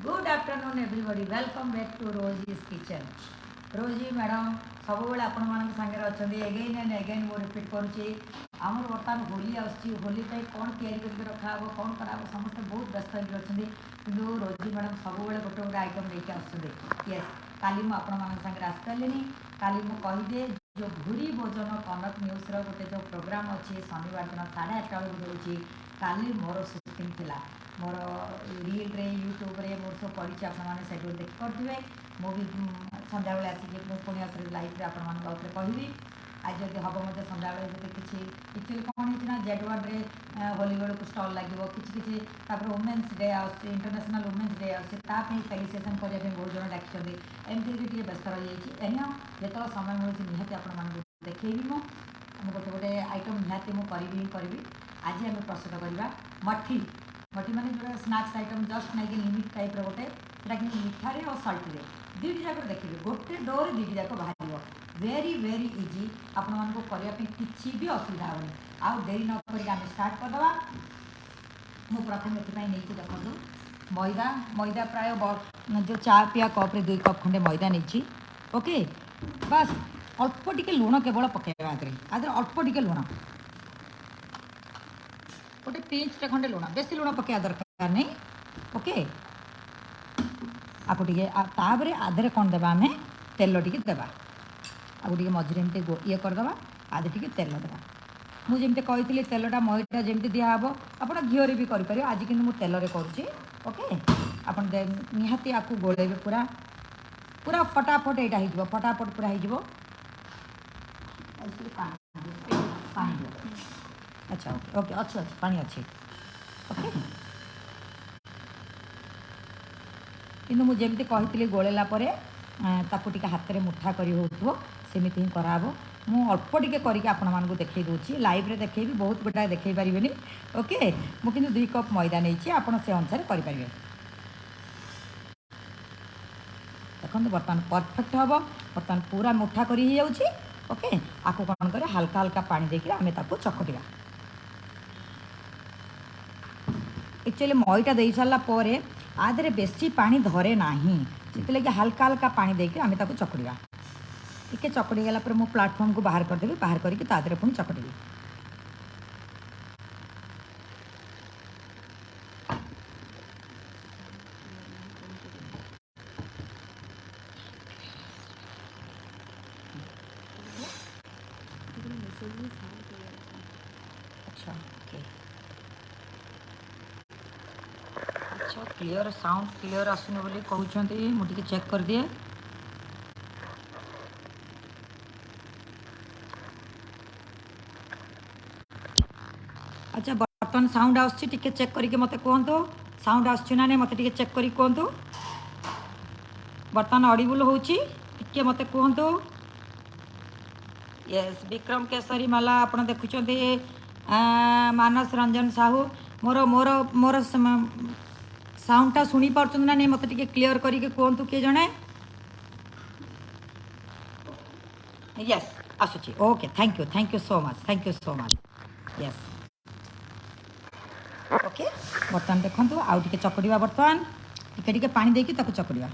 Good afternoon everybody welcome back to Rosy's kitchen. Rosy madam सब आपण मान सागर अच्छा एगेन एंड एगेन वो रिपीट करुच्ची आम बर्तमान होली होली कौन या रखा कौन करा समस्त बहुत व्यस्त होकर अच्छा कि रोजी मैडम सब गोटे गोटे आइटम लेके आस काली मुझे आसपारे काली मुझे जो भूरी भोजन कनक न्यूज रोटे जो प्रोग्राम अच्छी शनिवार दिन 8:30 बजे काली मोर सुटिंग थिला मोर रील रे यूट्यूब रे मोर सब पड़ी आपने से देख करेंगे मुझे सन्ध्या बेले आसिक पुणी लाइव आपरे कहबी आज जब हम मतलब सन्ध्या बेले किसी एक्चुअली कौन होना जेड1 होली बेल को स्टल लगे किसी women's day international women's day आसपाई सेलिब्रेशन करने बहुत जन डाकते एमती व्यस्त रही है जो समय मिलूँ निहती आप देखी गोटे गोटे आइटम निहती मुझे करी आज आम प्रस्तुत करवा मठी मठी मैंने जो स्नाक्स आइटम जस्ट नाइक लिमिट टाइप रोटे जोटा कि मिठारे और सल्टे दुईटी जाक देखिए गोटे डोर दुईटी जाक बाहर वेरी वेरी इजी आपको करने किसी भी असुविधा होनी आउ डेरी न कर स्टार्ट करदे मुझे प्रथम ये देखो मैदा मैदा प्राय जो चा पिया कप्रे 2 कप खंडे मैदा नहीं ओके बस अल्प टिके लुण केवल पकेवा आदि अल्प टिके लुण गोटे पिंचटे खंडे लुण बेसी लुण पकड़ा दरकार नहीं ओके आपको तापर आधे कौन देवा आम तेल टी देवा आगे मझे एमती ये करदे आधे टी तेल देवा मुझे कही तेलटा मैदा जमी दिहब आप घीरे भी करें आज कि तेल करुच्ची ओके आप निहाती आपको गोले पूरा पूरा फटाफट यहाँ हो फटाफट पूरा हो अच्छा ओके ओके अच्छे अच्छे पानी अच्छे ओके कि मुझे कही गोलेला हाथ में मुठा करमती ही कराब मु अल्प टिके करके आपको देखई दूसरी लाइव रे देखेबी बहुत गोटा देखई पारे ओके मुझे 2 कप मैदा नहीं आप से अनुसार करें देखो बर्तमान परफेक्ट हम बर्तमान पूरा मुठा कर ओके आपको कौन कर हल्का हल्का पानी देकर आम चकटिया एक्चुअली मैदा दे सारापर आधे बेसी पानी धरे ना से लगे हल्का हल्का पानी देकर आम चकटिया टिके चकटी गला मुझे प्लाटफर्म को बाहर करदेवी बाहर करके तादरे पुणी चकटिबी अच्छा ओके अच्छा क्लियर साउंड क्लियर आसुनि बोली कहते मुझे चेक कर दिए अच्छा बर्तमान साउंड आसुची टिके चेक करके मते कहतु साउंड आसुची ना नहीं मते टिके चेक करी कहतु बर्तमान ऑडिबल होची टिके मते कहतु यस विक्रम केसरी माला आप देखुं मानस रंजन साहू मोर मोर मोर साउंडटा शुणी पार्छ ना नहीं मते टिके क्लियर करके कहतु किए जड़े यस आसुची okay thank you so much yes okay बर्तमान देखो आउ टे चकड़ा बर्तमान टिके पानी देकी चकड़ा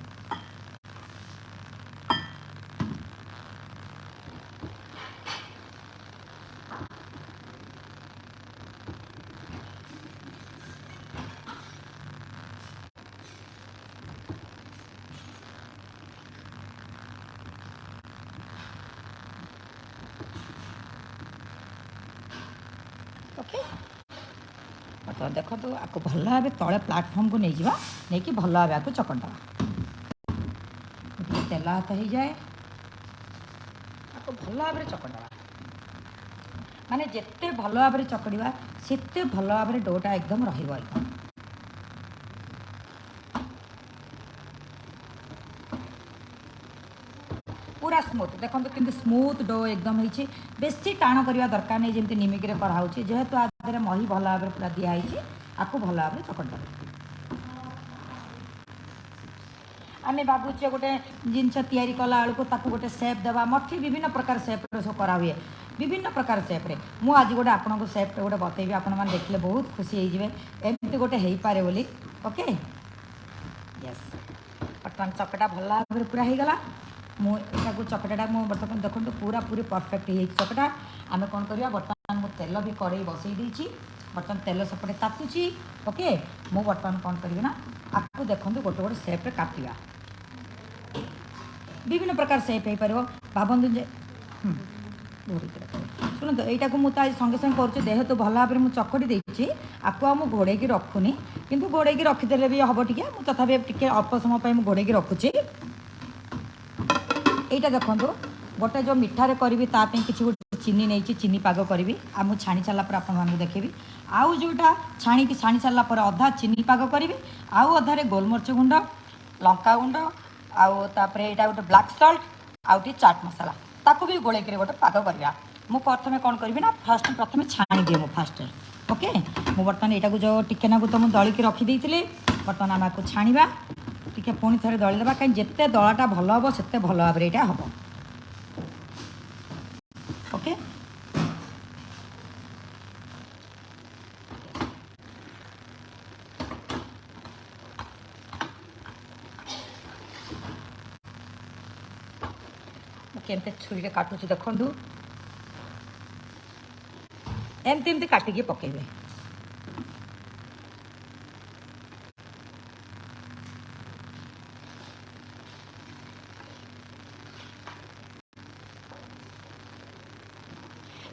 ओके बर्तमान देखो आपको भल भाव तले प्लाटफर्म को नहीं जावा नहीं कि भल भाव आपको चकटवा तेल हाथ हो जाए आपको भल भाव चकटवा माने जिते भल भाव चकड़ा से भल भाव डोटा एकदम रही पूरा स्मूथ देखो कि स्मूथ डो एकदम होती बेसी टाण करवा दरकार नहीं जमी निमिक कराऊँच जेहेतु आधे मही भल भाव पूरा दिखाई आपको भल भाव चकटा आम भावुचे गोटे जिनस तैयारी कला बेलू गोटे सेप देवा मठी विभिन्न प्रकार सेप्रे सब करा हुए विभिन्न प्रकार सेप्रे मुझे आज गोटे आपको सेप गोटे बतेबी आपने देखले बहुत खुशी होइजिबे एमती गोटे हो पारे बोली ओके यस बर्तमान चकटा भल भाव पूरा हो गला मुझा चकटाटा मु बर्तमान देखो पूरा पूरी परफेक्ट हो चकटा आम कौन करवा बर्तमान मु तेल भी कड़े बसई देती बर्तमान तेल सेपटे तातुची ओके मु बर्तमान कौन करी ना आपको देखो गोटे गोटे सेप्रे काटा विभिन्न प्रकार सेप हो पार भावतु जे शुणु यहीटा को मुझे संगे संगे कर देहतु भल भाव में चकटी देती आपको मुझे घोड़े रखुनी कि घोड़े रखीदे भी हम टे तथापि टे अल्प समय घोड़े रखुची यहीटा देखो गोटे जो मिठारे करी ताप किसी गोटे चीनी नहीं चीनी पाग करी आ मुझे छाणी सारापर आपको देखेबी आउ जोटा छाणी सारापर अधा चीनी पाग करी आउ अधारे गोलमरीच गुंड लंका गुंड आउ तापर यहाँ गोटे ब्लाक सल्ट आउटे चाट मसला ताकू भी गोल गोटे पाग करवा मु प्रथम कौन करी ना फास्ट प्रथम छाणी दिए फास्ट ओके मु बर्तमान यहाँ जो टिके नाकू तो मुझे दलिकी रखीदे बर्तमान आम आपको छाणा टिके पुणी थे दलिदेवा कहीं जिते दलाटा भल हम से भल भाव यहाँ हम ओके केमते छुरी काटुची देखु एमती एमती काटिकी पकेबे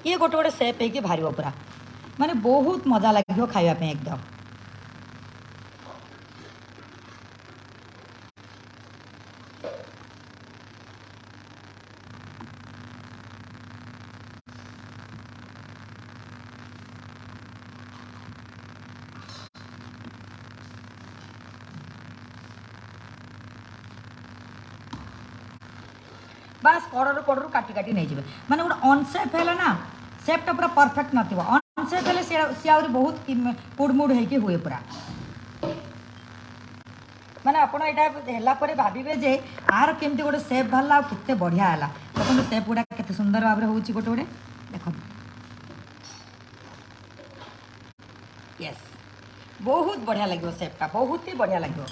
ये गोटे गोटे सेप होगी बाहर पूरा माने बहुत मजा लगे खावाई एकदम बास कड़र कड़र काटी काटी नहीं जाए माने गोटे अनसेप है ना सेपटा पूरा परफेक्ट ना अनसेप है सी आ बहुत कुड़मुड़ हो हुए पूरा माने आप है भावे जे आर केमती गोटे सेप बाहर के बढ़िया है देखो सेप गुड़ा के सुंदर भाव में होती गोटे गोटे देख यस बहुत बढ़िया लगे सेपटा बहुत ही बढ़िया लगे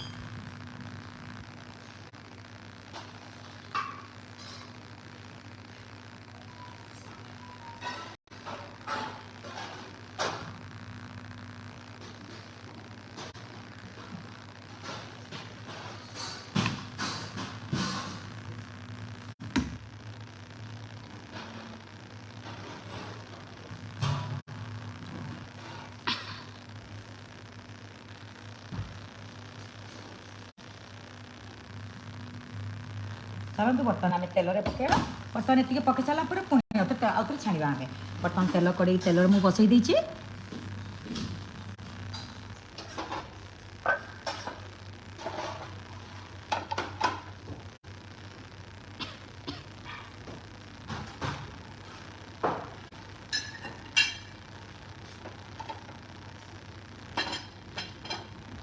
चलते बर्तमान आम तेल पकेबा बर्तमान ये पकई सारा पुणी आउे छाणा आगे बर्तमान तेल कड़े तेल मुझे बसई देती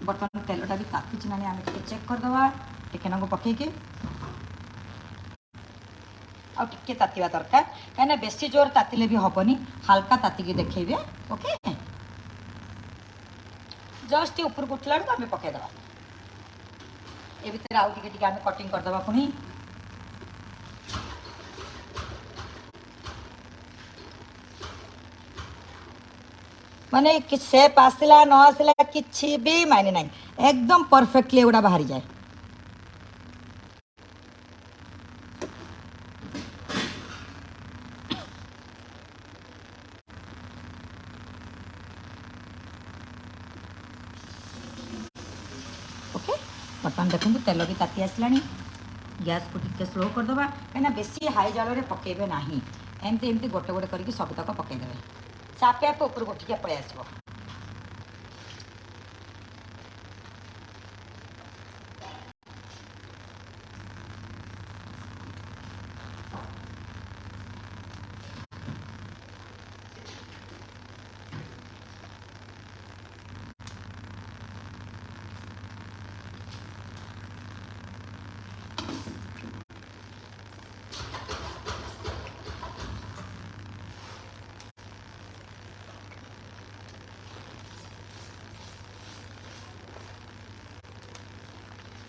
बर्तमान तेलटा भी ताकुची ना आम चेक करदे टिके नाक पकईके आगे तातीवा दरकार कहीं बेसी जोर तातिले भी हेनी हाल्का तातिकी देखेबे ओके जस्ट ऊपर को उठला आम पकईदे ये भितर आउ टे आम कटिंग करदे पुणी माने कि सेप आसला न आसला किसी भी मायने ना एकदम परफेक्टली एगुड़ा बाहरी जाए बर्तमान देखो तेल भी ताती आसला गैस को टिके स्लो करदे कहीं बेसी हाई जल में पकेबे ना एमती एमती गोटे गोटे करके सबतक पकईदे से आपे आप ऊपर उठिके पलि आसो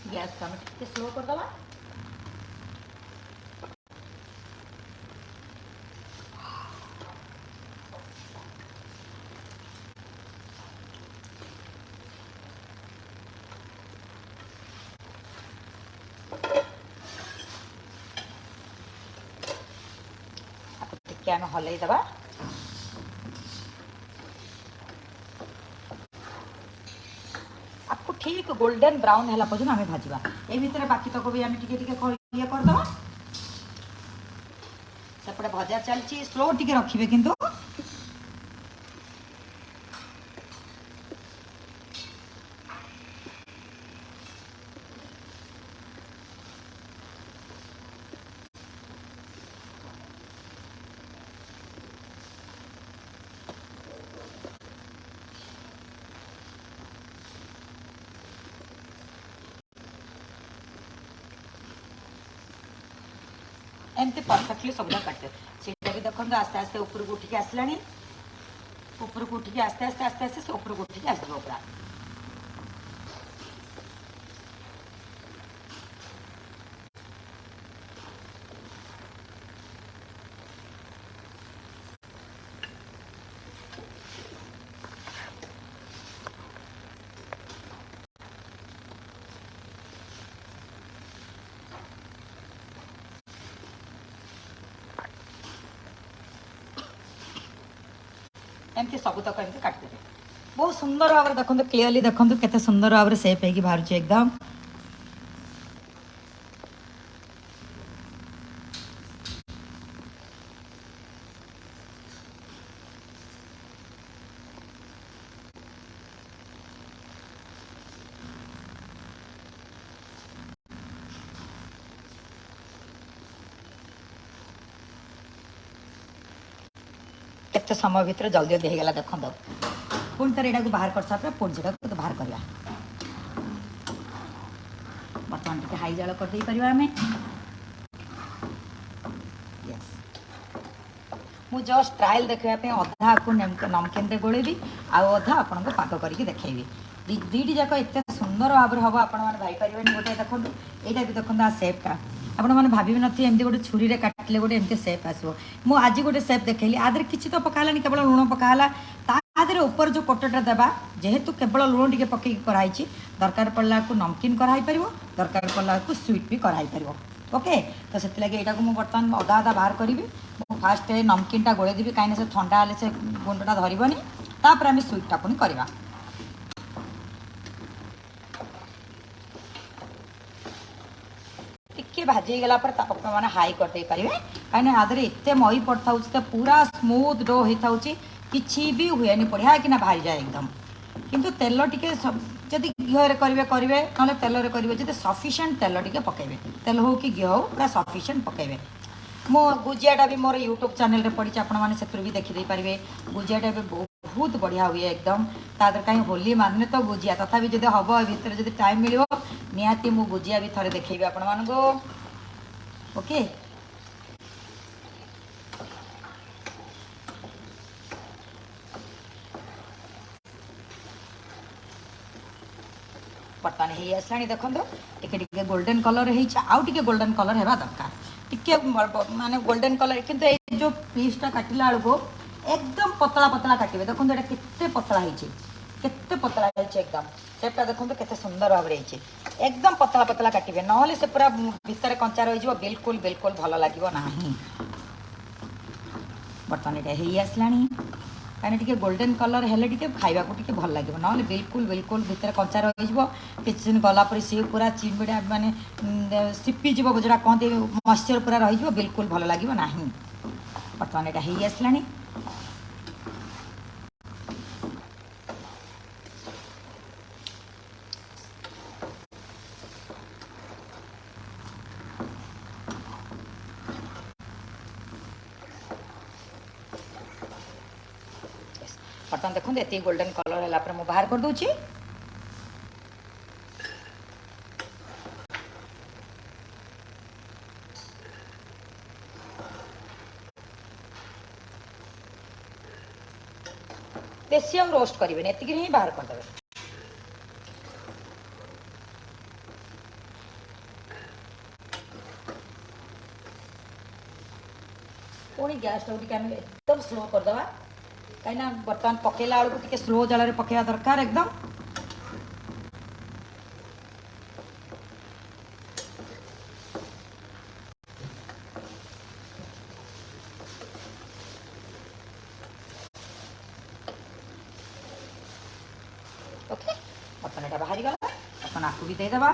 गैस को आम टे स्लो करदे टिके आम हलईदबा आपको ठीक गोल्डन ब्राउन है पर्यटन आम भाजवा ये भितर बाकी तक भी आम टे ये करदे सेपटे भजा चलती स्लो टिके रखिए किंतु एमती परफेक्टली सबुदा काटते सीटा भी देखो आस्ते आस्ते ऊपर को उठिक आसला ऊपर को उठिक आस्ते आस्ते आस्ते आस्ते ऊपर को उठिक आसो पूरा एमती सबुतक एमती काटिदेवे बहुत सुंदर भाव में देखो क्लीयरली देखो केते सुंदर भाव में सेप होगी बाहर एकदम केते समय भितर जल्दी जल्दी होगा देखो पुणी तर यहाँ बाहर कर सारे पुणी से बाहर करवा बर्तमान टे हाई जाल करदे पार आम मु जस्ट ट्रायल देखापी अधा आपको नमकीन गोलेबी आधा आपको पाक करके देखी दीटी जाक एत सुंदर भाव में हम आप भाईपारे गोटे देखो यहाँ भी देखो आ सेपटा आपण मैंने भाभी नथिबे एमती गोटे छुरी रे काटिले गोटे एमती सेप आसो मु आज गोटे सेप देखली आदि किसी तो पकालानी केवल लुण पकाला तादे ऊपर जो कोटटा देवा जेहेतु केवल लुण टे पकई कराई दरकार पड़ला को नमकीन कराई पार दरकार पड़ला को स्वीट भी कराई पार ओके तो से लगे यहाँ को बर्तमान अधा अधा बाहर करी फास्ट नमकीनटा गोले देवी कहीं से ठंडा हेल्ले से गुंडटा धरबनी तापर आम स्वीटटा पुणी करवा टिके भाजी गला पर मैंने हाई करदे पारे कहीं आदि एत मई पड़ता तो पूरा स्मूथ डो होता किसी भी हुए बढ़िया कि बाहरी जाए एकदम किंतु तेल टिके जदि घी करेंगे ना तेल करेंगे जब सफिसीयंट तेल टिके पकेबे तेल हो कि घी हो पूरा सफिसीयंट पकेबे मो गुजियाटा भी मोर यूट्यूब चैनल रे पड़ी आपण मैंने भी देखी पारे गुजियाटा भी बहुत बढ़िया हुए एकदम तादर कहीं होली माने तो गुजिया तथापि जब हम भितर जब टाइम मिल निहाती मु गुजिया भी थे देखी आपण मानक ओके बर्तमान हो आसला देखो टे गोल्डन कलर होटे गोल्डन कलर है दरकार टिके माने गोल्डन कलर किंतु ये जो पीसटा काटिला बेलू एकदम पतला पतला काटे देखो ये केते पतला केते पतला एकदम सेपटा देखो केते सुंदर भाव में एकदम पतला पतला काटे ना से पूरा भितर कंचा रही बिल्कुल बिल्कुल भल लगे ना बर्तमान ये हो आसला कहीं टे गोल्डन कलर हेल्ले टे खावा टे भल लगे ना बिल्कुल बिल्कुल भितर कंचा रही किसी दिन गलापर सी पूरा चिड़मिड़ा मानने सिपीज जो कहते मॉइस्चर पूरा रही बिल्कुल भल लगे ना बर्तमान यहाँ हो आसला बर्तमान देखो ये गोल्डन कलर है मुझे बाहर कर दूची बेसी हम रोस्ट करेंगे एति ही बाहर करदे पुणी गैस टाइम एकदम स्लो करदे कहीं बर्तमान पकेला बेलू टे स्लो जल पकेवा दरकार एकदम। ओके बर्तन यहाँ बाहरी गला बर्तन आपको भी देदेबा।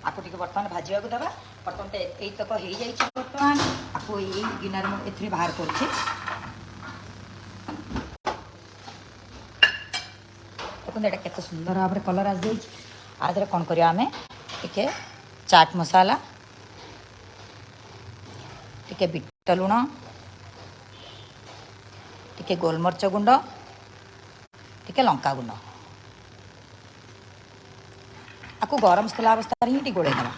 आपको टे बर्तमान भाजवा को दबा बर्तमान तो यही तक हो जाए बर्तमान आपको यही गिनार मुझे बाहर कर देखते यहाँ के सुंदर भाव में कलर आसी आदि कौन कर टे चाट मसाला टे बिट लुण टे गोलमरीच गुंड टे लंका गुंड आपको गरम मसला अवस्था ही गोड़ेदबा।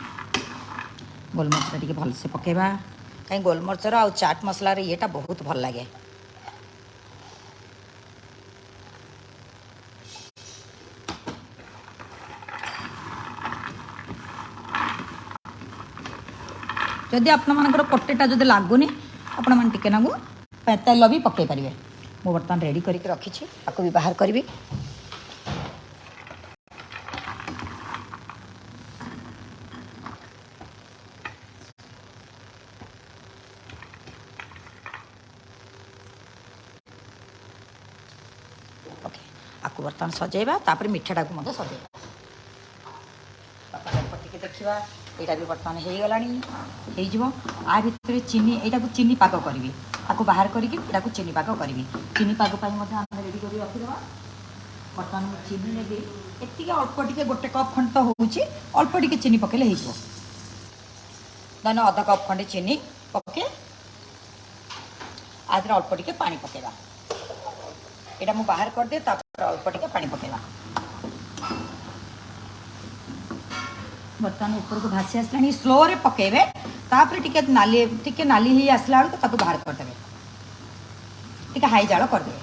गोलमरीच टे भलसे पकेबा कहीं गोलमरीचर आ चाट मसलार येटा बहुत भल लगे। जदि आपमनकर पटेटा जदि लगुनि आपण मैंने टिके नागु तेल भी पकई पारे। मु बर्तमान रेडी करके रखी आपको भी बाहर करी। ओके आपको बर्तमान सजेबा तापर मिठाटा को मत सजेबा टे देखा यहाँ भी बर्तमान हो गला आ भितर चीनी यहाँ को चीनी पाग करी आपको बाहर करके चीनी पाग करी चीनी पाग रेडी कर रखीदा। बर्तमान मुझे चीनी नेबी एति अल्प टे गोटे कप खंड तो होची अल्प टे चीनी पकेले हो देन अधा कप खंडे चीनी पके आदि अल्प टे पानी पकेगा यहाँ मुझे बाहर करदे अल्प टे पानी पकेगा। बर्तमान ऊपर को भासी आसला स्लो रे पकेबे तापर टिके नाली ही आसला बेलू बाहर करदे टिके हाई जाल करदे।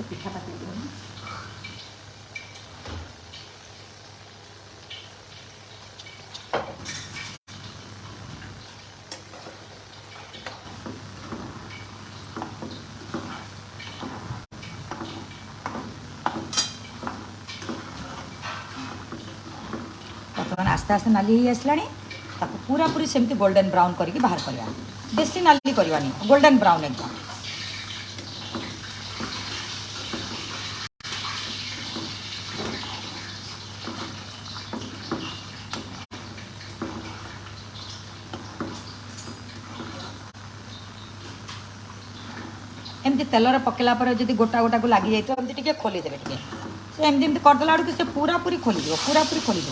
पिठा पाती बर्तमान आस्ते आस्ते नाली ही आसला पूरा पूरी सेमती गोल्डन ब्राउन करके बाहर करवा। बेसी नाली करवानी गोल्डन ब्राउन एकदम। एमती तेलर पकेला जब गोटा गोटा को लगी जाए एमती खोलीदेवे टे एमती करदेला बेलू से पूरा पूरी खोलीद पूरा पूरी खोलीद।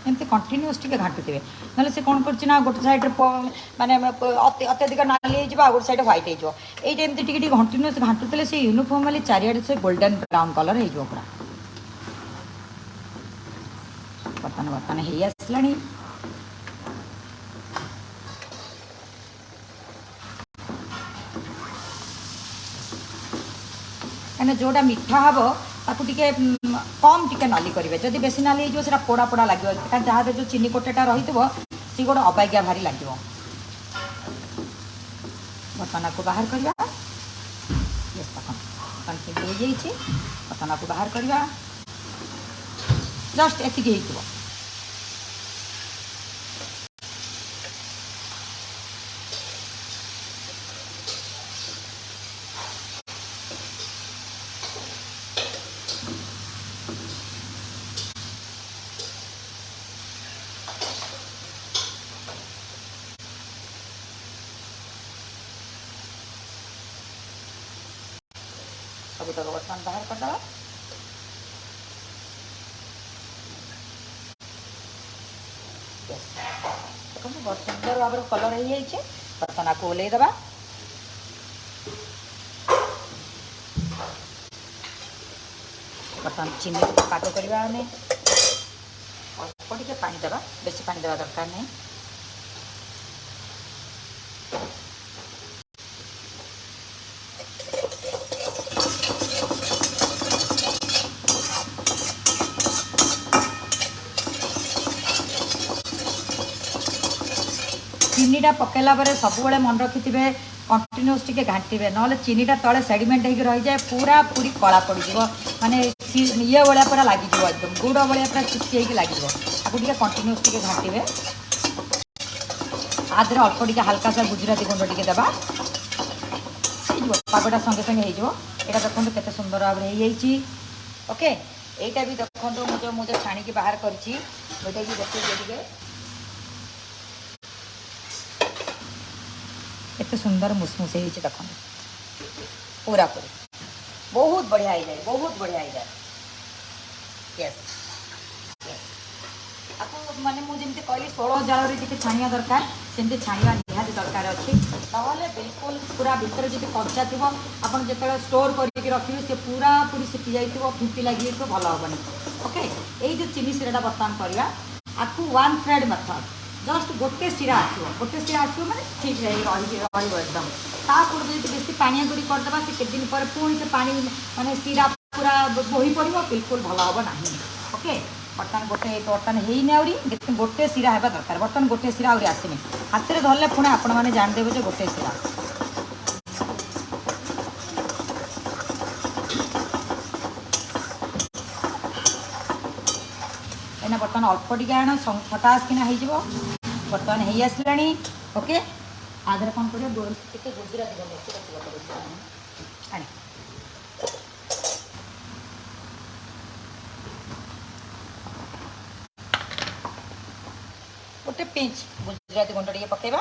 एमती कंटिन्यूस टे घाटुवे ना से कौन कर गोटे साइड माने अत्यधिक नाली हो गोटे साइड ह्वाइट होमती कंटिन्यूस घाटुले से यूनिफॉर्मली चारिआडे से गोल्डन ब्राउन कलर हो पूरा। बर्तमान बर्तमान हो आसला कहीं जोटा मीठा हम ताकू टिके कम टिके नाली करेंगे जदि बेसी नाली हो पोड़ा पोड़ा लगे जहाँ जो चीनी कोटेटा रही सी गोटे अबाग्या भारी लगे। बर्तमान को बाहर करवा बर्तमान हो जाइए बर्तमान को बाहर करवा जस्ट एतिकी हो सब तक बर्तमान बाहर करदे देखो बहुत सुंदर भाव कलर हो जाए बर्तमान आपको ओल्लैदबा बर्तमान चीनी पाक करवा अल्प टे पानी देवा बेसी पानी देवा दरकार नहीं चीनीटा पकेला सब मन रखि कंटिन्यूस टे घाटे ना चीनीटा तले सेडिमेंट हो रही जाए पूरा पूरी कला पड़ माने ये भाया पूरा लगे एकदम गुड़ भाया पूरा चिपकी लगे आपको टे कंटिन्यूस टे घाटे आधे अल्प टे हल्का सा गुजराती गुंड टे देवा पागटा संगे संगे हो देखो के सुंदर भाव ओके यहीटा भी देखो मुझे छाणी बाहर करी देखिए केते सुंदर मुसमुस देख पूरा पूरी बहुत बढ़िया हो जाए बहुत बढ़िया हो जाए यस आपको माने मुझे कहली 16 जाल छाणिया दरकार सेमती छाणिया निहाती दरकार अच्छी ना बिल्कुल पूरा भितर जी कंचा थी आप जो स्टोर करके रखिए सी पूरा पूरी सिखी जाइए फिंपी लगी भल हेनी ओके यही जो चीनी सिराटा बर्तमान करवा आपको 1 थ्रेड मेथड जस्ट गोटे सिरा आसो मैंने ठीक एकदम ता पूर्व जो बेसी पानी गुड़ी करदे से केत दिन पर पुणी से पानी माने सिरा पूरा बोही पड़ो बिल्कुल भल हम ना ओके बर्तमान गोटे बर्तमान है गोटे सिरा है दरकार बर्तमान गोटे सिरा आहरी आसनी हाथ में धरले पुणी आपण मैंने जानदेवे जो गोटे सिरा एना बर्तमान अल्प टे आण फटास किना हो बर्तमान हो आसला ओके आधे कौन कर गुजराती गोटे पिंच गुजराती गुंड टे पकेबा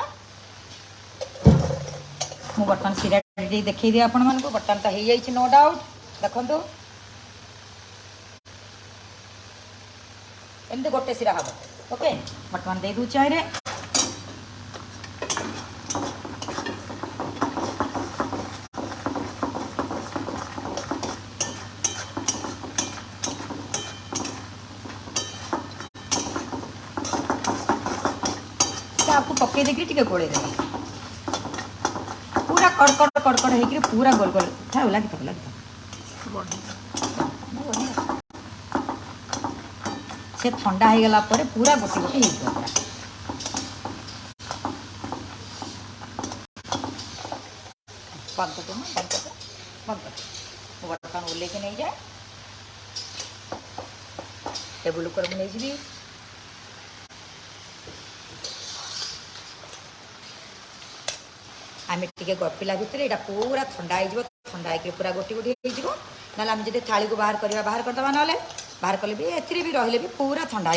मु बर्तमान सिरा देखी दिए आपण मानक बर्तमान तो हो जाए नो डाउट देखो एमती गोटे सिरा हम ओके बर्तमान दे दू चाहे आपको पकई देखिए टे गोड़े देवे पूरा कड़कड़ कड़कड़ हो पूरा गोल गोल था लगी से ठंडा हो गला पूरा गोटे गोटे हो बर्तमान ओल्लैक नहीं जाए टेबुल ऊपर नहीं जी आम टे गपिला भितर यहाँ पूरा ठंडा हो ठंडा हो पूरा गोटी गोटी हो ना आम जब थाली को बाहर करवा बाहर करदे ना बाहर कले भी ए भी रही भी पूरा ठंडा